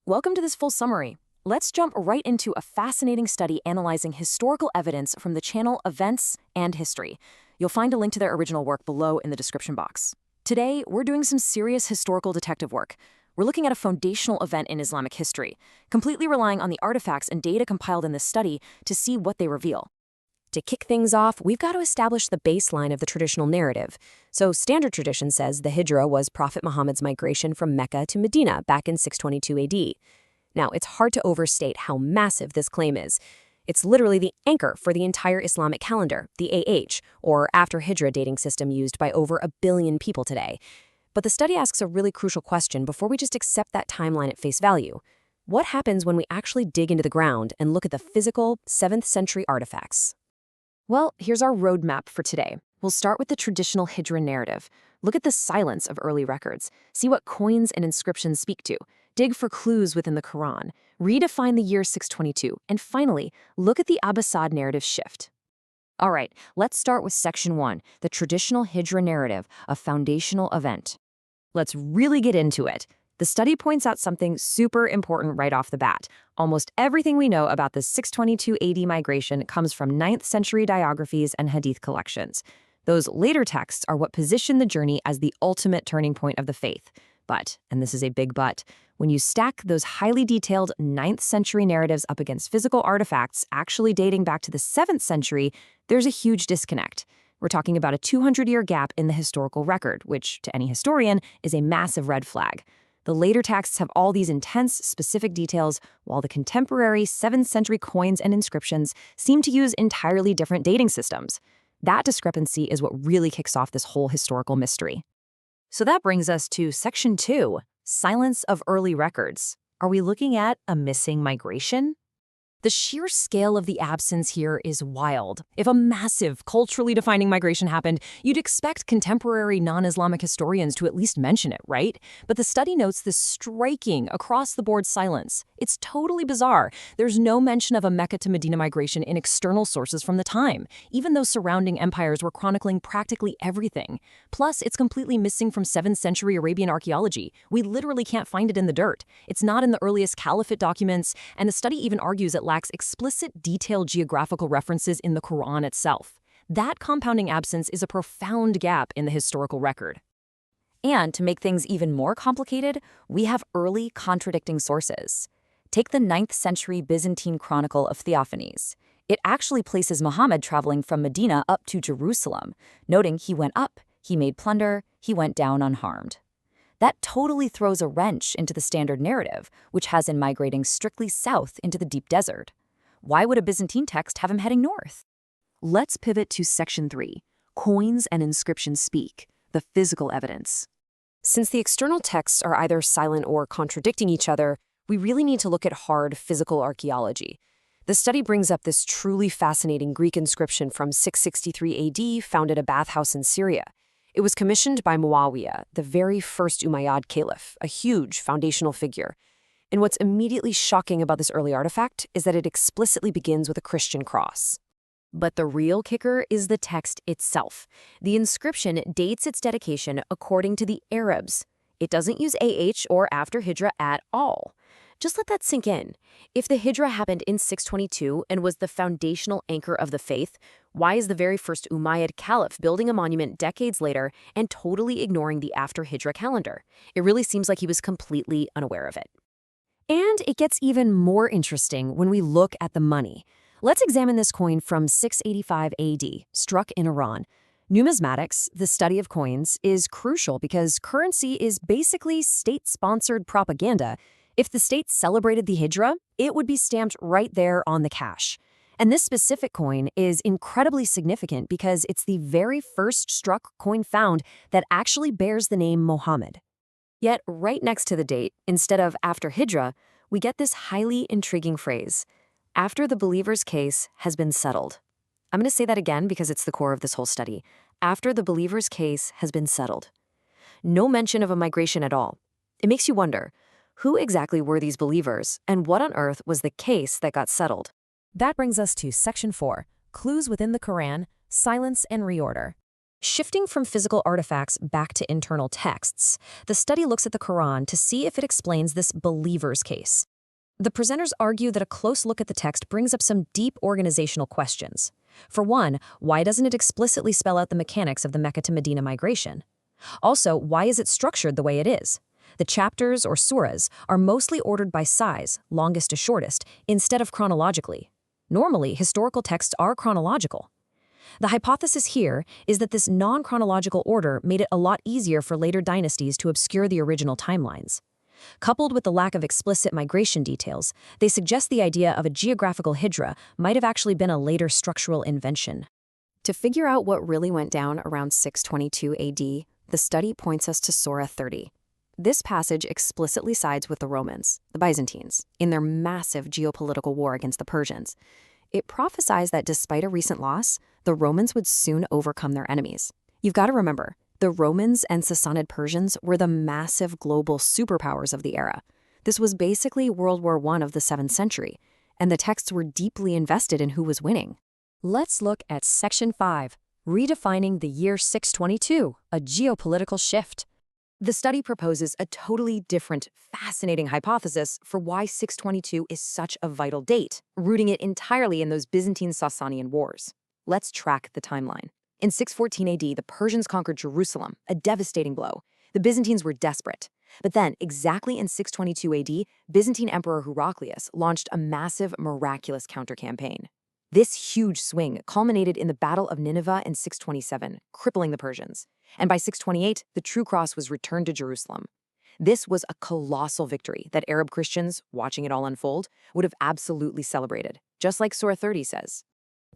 Welcome to this full summary. Let's jump right into a fascinating study analyzing historical evidence from the channel Events and History. You'll find a link to their original work below in the description box. Today, we're doing some serious historical detective work. We're looking at a foundational event in Islamic history, completely relying on the artifacts and data compiled in this study to see what they reveal. To kick things off, we've got to establish the baseline of the traditional narrative. So standard tradition says the Hijra was Prophet Muhammad's migration from Mecca to Medina back in 622 AD. Now, it's hard to overstate how massive this claim is. It's literally the anchor for the entire Islamic calendar, the AH, or after Hijra dating system used by over 1 billion people today. But the study asks a really crucial question before we just accept that timeline at face value. What happens when we actually dig into the ground and look at the physical 7th century artifacts? Well, here's our roadmap for today. We'll start with the traditional Hijra narrative. Look at the silence of early records. See what coins and inscriptions speak to. Dig for clues within the Quran. Redefine the year 622. And finally, look at the Abbasid narrative shift. All right, let's start with Section 1, the traditional Hijra narrative, a foundational event. Let's really get into it. The study points out something super important right off the bat. Almost everything we know about the 622 AD migration comes from 9th century biographies and hadith collections. Those later texts are what position the journey as the ultimate turning point of the faith. But, and this is a big but, when you stack those highly detailed 9th century narratives up against physical artifacts actually dating back to the 7th century, there's a huge disconnect. We're talking about a 200-year gap in the historical record, which, to any historian, is a massive red flag. The later texts have all these intense, specific details, while the contemporary 7th century coins and inscriptions seem to use entirely different dating systems. That discrepancy is what really kicks off this whole historical mystery. So that brings us to Section 2, Silence of Early Records. Are we looking at a missing migration? The sheer scale of the absence here is wild. If a massive, culturally defining migration happened, you'd expect contemporary non-Islamic historians to at least mention it, right? But the study notes this striking, across-the-board silence. It's totally bizarre. There's no mention of a Mecca to Medina migration in external sources from the time, even though surrounding empires were chronicling practically everything. Plus, it's completely missing from 7th century Arabian archaeology. We literally can't find it in the dirt. It's not in the earliest caliphate documents, and the study even argues it lacks explicit, detailed geographical references in the Quran itself. That compounding absence is a profound gap in the historical record. And to make things even more complicated, we have early contradicting sources. Take the 9th century Byzantine Chronicle of Theophanes. It actually places Muhammad traveling from Medina up to Jerusalem, noting he went up, he made plunder, he went down unharmed. That totally throws a wrench into the standard narrative, which has him migrating strictly south into the deep desert. Why would a Byzantine text have him heading north? Let's pivot to Section 3, Coins and Inscriptions Speak, the physical evidence. Since the external texts are either silent or contradicting each other, we really need to look at hard physical archaeology. The study brings up this truly fascinating Greek inscription from 663 AD found at a bathhouse in Syria. It was commissioned by Muawiyah, the very first Umayyad caliph, a huge foundational figure. And what's immediately shocking about this early artifact is that it explicitly begins with a Christian cross. But the real kicker is the text itself. The inscription dates its dedication according to the Arabs. It doesn't use AH or after Hijra at all. Just let that sink in. If the Hijra happened in 622 and was the foundational anchor of the faith, why is the very first Umayyad caliph building a monument decades later and totally ignoring the after Hijra calendar? It really seems like he was completely unaware of it. And it gets even more interesting when we look at the money. Let's examine this coin from 685 AD, struck in Iran. Numismatics, the study of coins, is crucial because currency is basically state-sponsored propaganda. If the state celebrated the Hijra, it would be stamped right there on the cash. And this specific coin is incredibly significant because it's the very first struck coin found that actually bears the name Muhammad. Yet, right next to the date, instead of after Hijra, we get this highly intriguing phrase, after the believer's case has been settled. I'm going to say that again because it's the core of this whole study. After the believer's case has been settled. No mention of a migration at all. It makes you wonder, who exactly were these believers, and what on earth was the case that got settled? That brings us to Section 4, Clues within the Quran, Silence and Reorder. Shifting from physical artifacts back to internal texts, the study looks at the Quran to see if it explains this believer's case. The presenters argue that a close look at the text brings up some deep organizational questions. For one, why doesn't it explicitly spell out the mechanics of the Mecca to Medina migration? Also, why is it structured the way it is? The chapters or surahs are mostly ordered by size, longest to shortest, instead of chronologically. Normally, historical texts are chronological. The hypothesis here is that this non-chronological order made it a lot easier for later dynasties to obscure the original timelines. Coupled with the lack of explicit migration details, they suggest the idea of a geographical hijra might have actually been a later structural invention. To figure out what really went down around 622 AD, the study points us to Surah 30. This passage explicitly sides with the Romans, the Byzantines, in their massive geopolitical war against the Persians. It prophesies that despite a recent loss, the Romans would soon overcome their enemies. You've got to remember, the Romans and Sassanid Persians were the massive global superpowers of the era. This was basically World War I of the 7th century, and the texts were deeply invested in who was winning. Let's look at Section 5, Redefining the Year 622, a Geopolitical Shift. The study proposes a totally different, fascinating hypothesis for why 622 is such a vital date, rooting it entirely in those Byzantine-Sasanian wars. Let's track the timeline. In 614 AD, the Persians conquered Jerusalem, a devastating blow. The Byzantines were desperate. But then, exactly in 622 AD, Byzantine Emperor Heraclius launched a massive, miraculous counter-campaign. This huge swing culminated in the Battle of Nineveh in 627, crippling the Persians. And by 628, the True Cross was returned to Jerusalem. This was a colossal victory that Arab Christians, watching it all unfold, would have absolutely celebrated, just like Surah 30 says.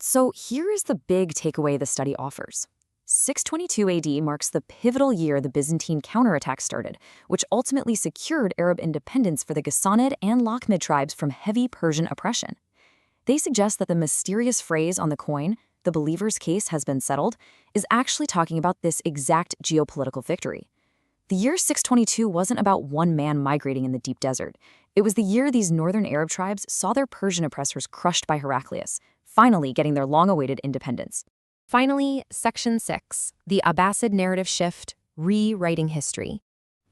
So here is the big takeaway the study offers. 622 AD marks the pivotal year the Byzantine counterattack started, which ultimately secured Arab independence for the Ghassanid and Lakhmid tribes from heavy Persian oppression. They suggest that the mysterious phrase on the coin, "the believer's case has been settled," is actually talking about this exact geopolitical victory. The year 622 wasn't about one man migrating in the deep desert. It was the year these northern Arab tribes saw their Persian oppressors crushed by Heraclius, finally getting their long-awaited independence. Finally, Section 6, the Abbasid narrative shift, rewriting history.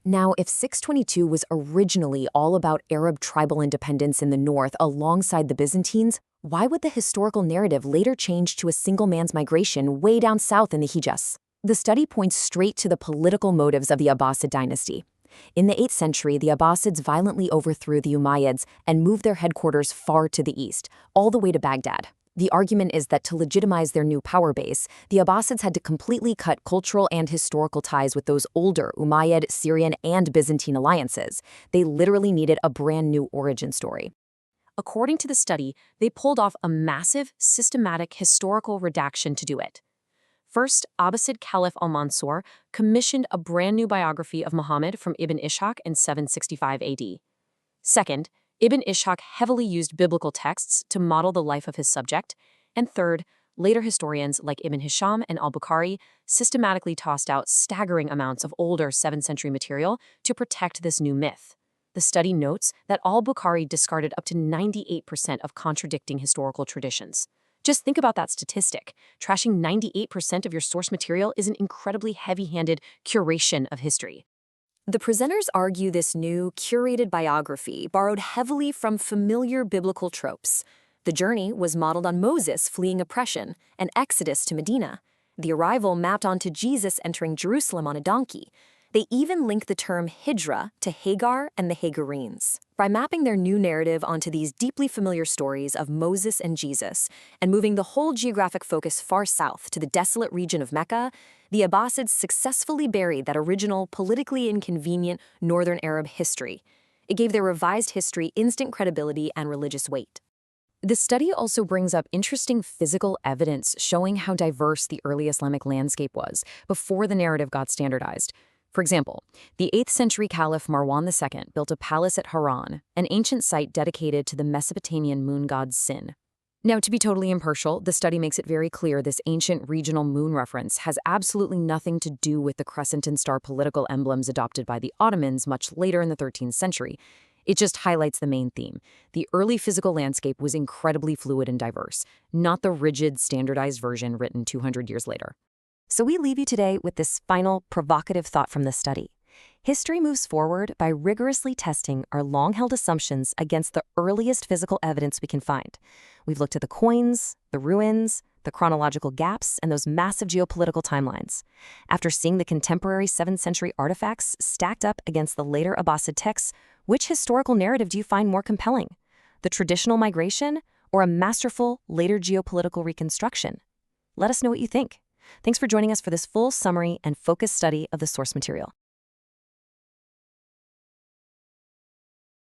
Now, if 622 was originally all about Arab tribal independence in the north alongside the Byzantines, why would the historical narrative later change to a single man's migration way down south in the Hijaz? The study points straight to the political motives of the Abbasid dynasty. In the 8th century, the Abbasids violently overthrew the Umayyads and moved their headquarters far to the east, all the way to Baghdad. The argument is that to legitimize their new power base, the Abbasids had to completely cut cultural and historical ties with those older Umayyad, Syrian, and Byzantine alliances. They literally needed a brand new origin story. According to the study, they pulled off a massive, systematic historical redaction to do it. First, Abbasid Caliph al-Mansur commissioned a brand new biography of Muhammad from Ibn Ishaq in 765 AD. Second, Ibn Ishaq heavily used biblical texts to model the life of his subject. And third, later historians like Ibn Hisham and al-Bukhari systematically tossed out staggering amounts of older 7th century material to protect this new myth. The study notes that al-Bukhari discarded up to 98% of contradicting historical traditions. Just think about that statistic. Trashing 98% of your source material is an incredibly heavy-handed curation of history. The presenters argue this new, curated biography borrowed heavily from familiar biblical tropes. The journey was modeled on Moses fleeing oppression and Exodus to Medina. The arrival mapped onto Jesus entering Jerusalem on a donkey. They even link the term Hijra to Hagar and the Hagarenes. By mapping their new narrative onto these deeply familiar stories of Moses and Jesus, and moving the whole geographic focus far south to the desolate region of Mecca, the Abbasids successfully buried that original, politically inconvenient northern Arab history. It gave their revised history instant credibility and religious weight. The study also brings up interesting physical evidence showing how diverse the early Islamic landscape was before the narrative got standardized. For example, the 8th century Caliph Marwan II built a palace at Haran, an ancient site dedicated to the Mesopotamian moon god Sin. Now, to be totally impartial, the study makes it very clear this ancient regional moon reference has absolutely nothing to do with the crescent and star political emblems adopted by the Ottomans much later in the 13th century. It just highlights the main theme. The early physical landscape was incredibly fluid and diverse, not the rigid, standardized version written 200 years later. So we leave you today with this final provocative thought from the study. History moves forward by rigorously testing our long-held assumptions against the earliest physical evidence we can find. We've looked at the coins, the ruins, the chronological gaps, and those massive geopolitical timelines. After seeing the contemporary 7th century artifacts stacked up against the later Abbasid texts, which historical narrative do you find more compelling? The traditional migration or a masterful later geopolitical reconstruction? Let us know what you think. Thanks for joining us for this full summary and focused study of the source material.